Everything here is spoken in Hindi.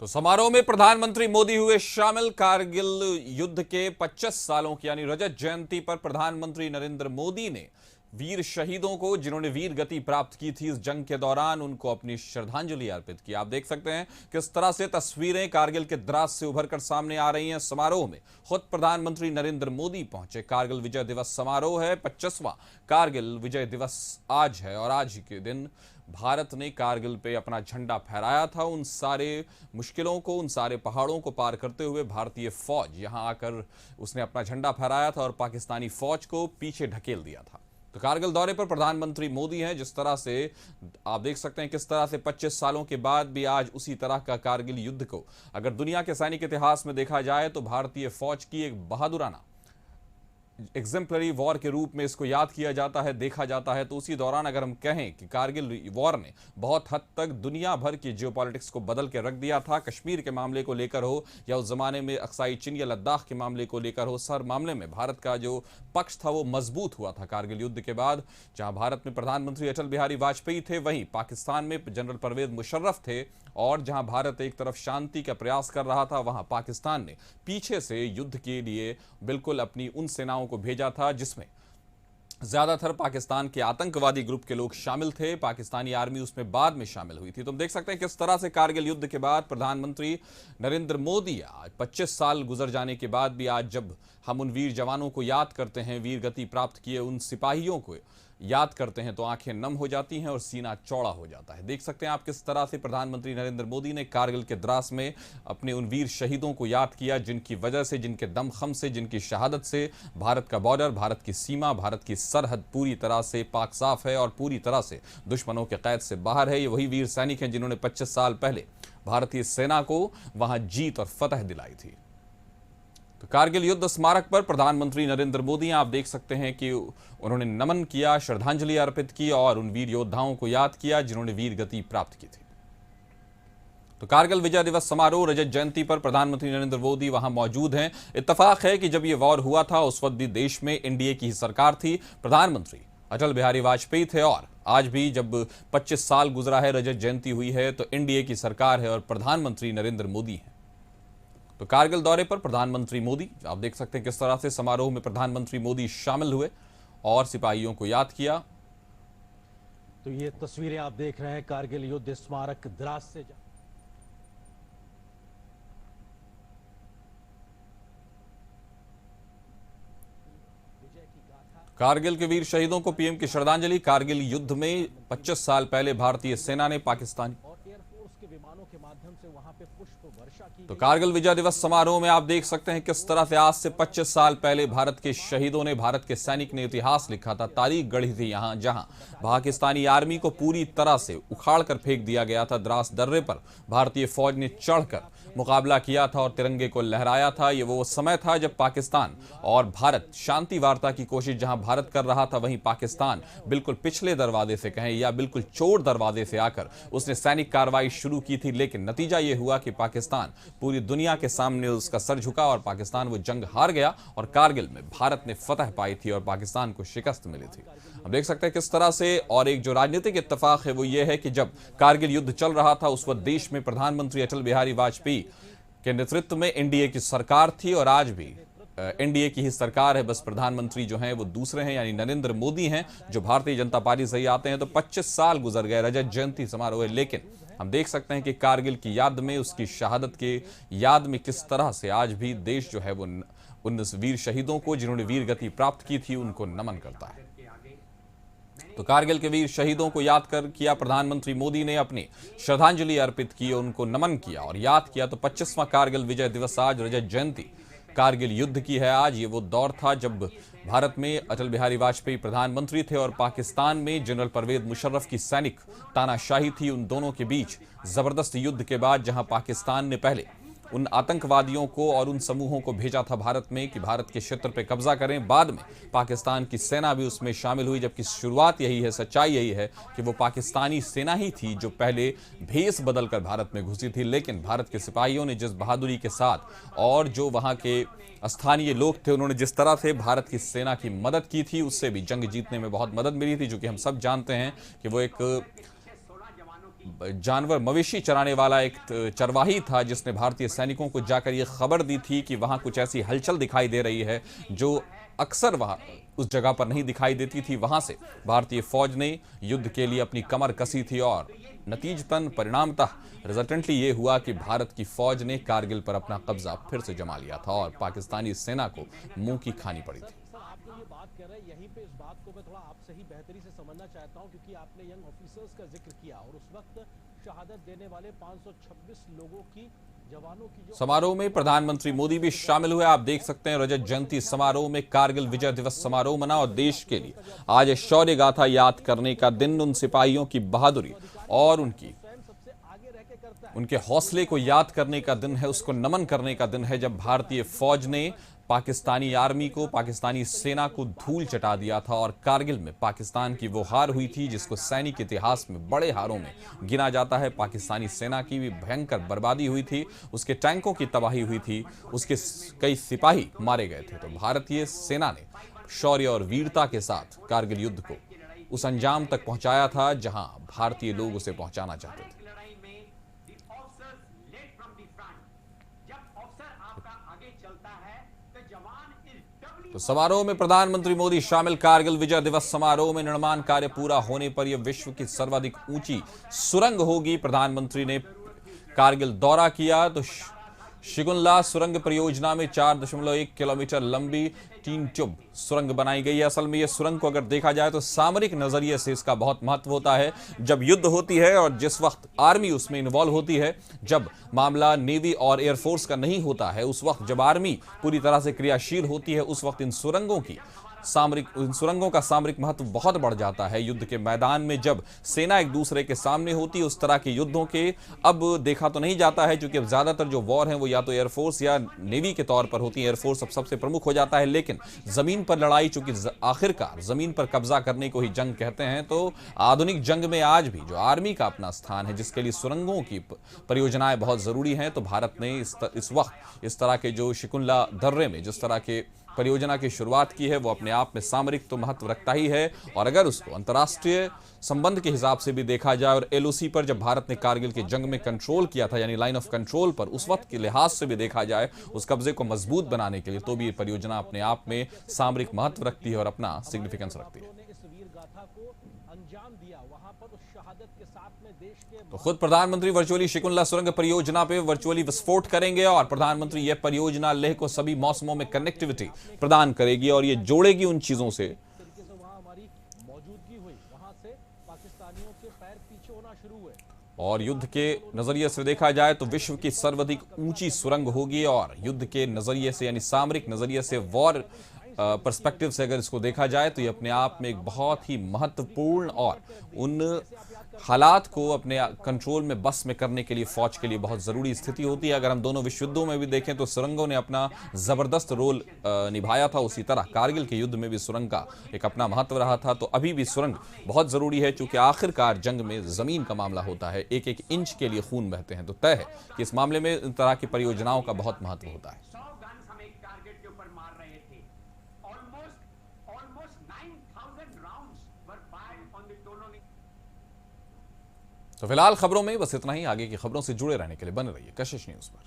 तो समारोह में प्रधानमंत्री मोदी हुए शामिल। कारगिल युद्ध के 25 सालों की यानी रजत जयंती पर प्रधानमंत्री नरेंद्र मोदी ने वीर शहीदों को, जिन्होंने वीर गति प्राप्त की थी इस जंग के दौरान, उनको अपनी श्रद्धांजलि अर्पित की। आप देख सकते हैं किस तरह से तस्वीरें कारगिल के द्रास से उभर कर सामने आ रही हैं। समारोह में खुद प्रधानमंत्री नरेंद्र मोदी पहुंचे। कारगिल विजय दिवस समारोह है। 25वां कारगिल विजय दिवस आज है और आज के दिन भारत ने कारगिल पे अपना झंडा फहराया था। उन सारे मुश्किलों को, उन सारे पहाड़ों को पार करते हुए भारतीय फौज यहां आकर उसने अपना झंडा फहराया था और पाकिस्तानी फौज को पीछे ढकेल दिया था। तो कारगिल दौरे पर प्रधानमंत्री मोदी हैं। जिस तरह से आप देख सकते हैं किस तरह से 25 सालों के बाद भी आज उसी तरह का कारगिल युद्ध को अगर दुनिया के सैनिक इतिहास में देखा जाए तो भारतीय फौज की एक बहादुराना एग्जेम्पलरी वॉर के रूप में इसको याद किया जाता है, देखा जाता है। तो उसी दौरान अगर हम कहें कि कारगिल वॉर ने बहुत हद तक दुनिया भर की जियोपॉलिटिक्स को बदल के रख दिया था। कश्मीर के मामले को लेकर हो या उस जमाने में अक्साई चिन या लद्दाख के मामले को लेकर हो, हर मामले में भारत का जो पक्ष था वो मजबूत हुआ था कारगिल युद्ध के बाद। जहां भारत में प्रधानमंत्री अटल बिहारी वाजपेयी थे, वहीं पाकिस्तान में जनरल परवेज मुशर्रफ थे। और जहां भारत एक तरफ शांति का प्रयास कर रहा था, वहां पाकिस्तान ने पीछे से युद्ध के लिए बिल्कुल अपनी उन सेनाओं को भेजा था जिसमें ज्यादातर पाकिस्तान के आतंकवादी ग्रुप के लोग शामिल थे। पाकिस्तानी आर्मी उसमें बाद में शामिल हुई थी। तो हम देख सकते हैं किस तरह से कारगिल युद्ध के बाद प्रधानमंत्री नरेंद्र मोदी आज 25 साल गुजर जाने के बाद भी आज जब हम उन वीर जवानों को याद करते हैं, वीर गति प्राप्त किए उन सिपाहियों को याद करते हैं, तो आंखें नम हो जाती हैं और सीना चौड़ा हो जाता है। देख सकते हैं आप किस तरह से प्रधानमंत्री नरेंद्र मोदी ने कारगिल के द्रास में अपने उन वीर शहीदों को याद किया, जिनकी वजह से, जिनके दमखम से, जिनकी शहादत से भारत का बॉर्डर, भारत की सीमा, भारत की सरहद पूरी तरह से पाक साफ है और पूरी तरह से दुश्मनों के कैद से बाहर है। ये वही वीर सैनिक हैं जिन्होंने 25 साल पहले भारतीय सेना को वहां जीत और फतह दिलाई थी। तो कारगिल युद्ध स्मारक पर प्रधानमंत्री नरेंद्र मोदी, आप देख सकते हैं कि उन्होंने नमन किया, श्रद्धांजलि अर्पित की और उन वीर योद्धाओं को याद किया जिन्होंने वीर गति प्राप्त की थी। तो कारगिल विजय दिवस समारोह, रजत जयंती पर प्रधानमंत्री नरेंद्र मोदी वहां मौजूद हैं। इत्तेफाक है कि जब यह वॉर हुआ था उस वक्त भी देश में एनडीए की ही सरकार थी, प्रधानमंत्री अटल बिहारी वाजपेयी थे और आज भी जब 25 साल गुजरा है, रजत जयंती हुई है, तो एनडीए की सरकार है और प्रधानमंत्री नरेंद्र मोदी हैं। तो कारगिल दौरे पर प्रधानमंत्री मोदी, आप देख सकते हैं किस तरह से समारोह में प्रधानमंत्री मोदी शामिल हुए और सिपाहियों को याद किया। तो ये तस्वीरें आप देख रहे हैं कारगिल युद्ध स्मारक द्रास से। कारगिल के वीर शहीदों को पीएम की श्रद्धांजलि। कारगिल युद्ध में 25 साल पहले भारतीय सेना ने पाकिस्तानी विमानों के माध्यम से वहां पे पुष्प वर्षा की। तो कारगिल विजय दिवस समारोह में आप देख सकते हैं किस तरह से आज से 25 साल पहले भारत के शहीदों ने, भारत के सैनिक ने इतिहास लिखा था, तारीख गढ़ी थी यहां, जहां पाकिस्तानी आर्मी को पूरी तरह से उखाड़ कर फेंक दिया गया था। द्रास दर्रे पर भारतीय फौज ने चढ़कर मुकाबला किया था और तिरंगे को लहराया था। ये वो समय था जब पाकिस्तान और भारत शांति वार्ता की कोशिश जहां भारत कर रहा था, वहीं पाकिस्तान बिल्कुल पिछले दरवाजे से कहें या बिल्कुल चोर दरवाजे से आकर उसने सैनिक कार्रवाई शुरू की थी। लेकिन नतीजा ये हुआ कि पाकिस्तान पूरी दुनिया के सामने उसका सर झुका और पाकिस्तान वो जंग हार गया और कारगिल में भारत ने फतह पाई थी और पाकिस्तान को शिकस्त मिली थी। हम देख सकते हैं किस तरह से। और एक जो राजनीतिक इत्तेफाक है वो ये है कि जब कारगिल युद्ध चल रहा था उस वक्त देश में प्रधानमंत्री अटल बिहारी वाजपेयी के नेतृत्व में एनडीए की सरकार थी और आज भी एनडीए की ही सरकार है। बस प्रधानमंत्री जो हैं वो दूसरे हैं, यानी नरेंद्र मोदी हैं, जो भारतीय जनता पार्टी से ही आते हैं। तो 25 साल गुजर गए, रजत जयंती समारोह है, लेकिन हम देख सकते हैं कि कारगिल की याद में, उसकी शहादत के याद में किस तरह से आज भी देश जो है वो उन वीर शहीदों को, जिन्होंने वीर गति प्राप्त की थी, उनको नमन करता है। तो कारगिल के वीर शहीदों को याद कर किया प्रधानमंत्री मोदी ने अपनी श्रद्धांजलि अर्पित की, उनको नमन किया और याद किया। तो 25वां कारगिल विजय दिवस आज, रजत जयंती कारगिल युद्ध की है आज। ये वो दौर था जब भारत में अटल बिहारी वाजपेयी प्रधानमंत्री थे और पाकिस्तान में जनरल परवेज मुशर्रफ की सैनिक तानाशाही थी। उन दोनों के बीच जबरदस्त युद्ध के बाद जहां पाकिस्तान ने पहले उन आतंकवादियों को और उन समूहों को भेजा था भारत में कि भारत के क्षेत्र पर कब्जा करें, बाद में पाकिस्तान की सेना भी उसमें शामिल हुई। जबकि शुरुआत यही है, सच्चाई यही है कि वो पाकिस्तानी सेना ही थी जो पहले भेस बदलकर भारत में घुसी थी। लेकिन भारत के सिपाहियों ने जिस बहादुरी के साथ और जो वहां के स्थानीय लोग थे, उन्होंने जिस तरह से भारत की सेना की मदद की थी, उससे भी जंग जीतने में बहुत मदद मिली थी। जो कि हम सब जानते हैं कि वो एक जानवर मवेशी चराने वाला एक चरवाही था जिसने भारतीय सैनिकों को जाकर यह खबर दी थी कि वहां कुछ ऐसी हलचल दिखाई दे रही है जो अक्सर वहां उस जगह पर नहीं दिखाई देती थी। वहां से भारतीय फौज ने युद्ध के लिए अपनी कमर कसी थी और नतीजतन परिणामतः रिजल्टेंटली ये हुआ कि भारत की फौज ने कारगिल पर अपना कब्जा फिर से जमा लिया था और पाकिस्तानी सेना को मुंह की खानी पड़ी थी। सर, आप जो ये बात कर रहे हैं, यहीं पे इस बात को मैं थोड़ा आपसे ही बेहतरी से समझना चाहता हूं, क्योंकि आपने यंग ऑफिसर्स का जिक्र किया और उस वक्त शहादत देने वाले 526 लोगों की, जवानों की जो समारोह में प्रधानमंत्री मोदी भी शामिल हुए। आप देख सकते हैं रजत जयंती समारोह में कारगिल विजय दिवस समारोह मना और देश के लिए आज शौर्य गाथा याद करने का दिन, उन सिपाहियों की बहादुरी और स्वयं सबसे आगे रह के करता है। उनके हौसले को याद करने का दिन है, उसको नमन करने का दिन है जब भारतीय फौज ने पाकिस्तानी आर्मी को, पाकिस्तानी सेना को धूल चटा दिया था और कारगिल में पाकिस्तान की वो हार हुई थी जिसको सैनिक इतिहास में बड़े हारों में गिना जाता है। पाकिस्तानी सेना की भी भयंकर बर्बादी हुई थी, उसके टैंकों की तबाही हुई थी, उसके कई सिपाही मारे गए थे। तो भारतीय सेना ने शौर्य और वीरता के साथ कारगिल युद्ध को उस अंजाम तक पहुंचाया था जहां भारतीय लोग उसे पहुंचाना चाहते थे। तो समारोह में प्रधानमंत्री मोदी शामिल। कारगिल विजय दिवस समारोह में निर्माण कार्य पूरा होने पर यह विश्व की सर्वाधिक ऊंची सुरंग होगी। प्रधानमंत्री ने कारगिल दौरा किया तो शिगुनला सुरंग परियोजना में 4.1 किलोमीटर लंबी 3 ट्यूब सुरंग बनाई गई है। असल में यह सुरंग को अगर देखा जाए तो सामरिक नजरिए से इसका बहुत महत्व होता है। जब युद्ध होती है और जिस वक्त आर्मी उसमें इन्वॉल्व होती है, जब मामला नेवी और एयरफोर्स का नहीं होता है, उस वक्त जब आर्मी पूरी तरह से क्रियाशील होती है, उस वक्त इन सुरंगों का सामरिक महत्व बहुत बढ़ जाता है। युद्ध के मैदान में जब सेना एक दूसरे के सामने होती है, उस तरह के युद्धों के अब देखा तो नहीं जाता है, क्योंकि अब ज्यादातर जो वॉर हैं वो या तो एयरफोर्स या नेवी के तौर पर होती है। एयरफोर्स अब सबसे प्रमुख हो जाता है, लेकिन जमीन पर लड़ाई, चूंकि आखिरकार जमीन पर कब्जा करने को ही जंग कहते हैं, तो आधुनिक जंग में आज भी जो आर्मी का अपना स्थान है, जिसके लिए सुरंगों की परियोजनाएं बहुत जरूरी हैं, तो भारत ने इस वक्त इस तरह के जो शिकुनला दर्रे में जिस तरह के परियोजना की शुरुआत की है, वो अपने आप में सामरिक तो महत्व रखता ही है। और अगर उसको अंतर्राष्ट्रीय संबंध के हिसाब से भी देखा जाए और एलओसी पर जब भारत ने कारगिल के जंग में कंट्रोल किया था, यानी लाइन ऑफ कंट्रोल पर, उस वक्त के लिहाज से भी देखा जाए, उस कब्जे को मजबूत बनाने के लिए, तो भी ये परियोजना अपने आप में सामरिक महत्व रखती है और अपना सिग्निफिकेंस रखती है। इस वीर गाथा को अंजाम दिया, वहां पर उस शहादत के साथ में देश के तो खुद प्रधानमंत्री वर्चुअली शिकुनला सुरंग परियोजना पे वर्चुअली विस्फोट करेंगे और प्रधानमंत्री यह परियोजना लेह को सभी मौसमों में कनेक्टिविटी प्रदान करेगी और ये जोड़ेगी उन चीजों से। तरीके से वहां हमारी मौजूदगी हुई, वहां से पाकिस्तानियों के पैर पीछे होना शुरू हुए। और युद्ध के नजरिए से देखा जाए तो विश्व की सर्वाधिक ऊंची सुरंग होगी और युद्ध के नजरिए से, यानी सामरिक नजरिए से, वॉर पर्सपेक्टिव से अगर इसको देखा जाए तो ये अपने आप में एक बहुत ही महत्वपूर्ण और उन हालात को अपने कंट्रोल में बस में करने के लिए फौज के लिए बहुत जरूरी स्थिति होती है। अगर हम दोनों विश्व युद्धों में भी देखें तो सुरंगों ने अपना जबरदस्त रोल निभाया था, उसी तरह कारगिल के युद्ध में भी सुरंग का एक अपना महत्व रहा था। तो अभी भी सुरंग बहुत जरूरी है, क्योंकि आखिरकार जंग में जमीन का मामला होता है, एक एक इंच के लिए खून बहते हैं। तो तय है कि इस मामले में इन तरह की परियोजनाओं का बहुत महत्व होता है। तो फिलहाल खबरों में बस इतना ही। आगे की खबरों से जुड़े रहने के लिए बने रहिए कशिश न्यूज पर।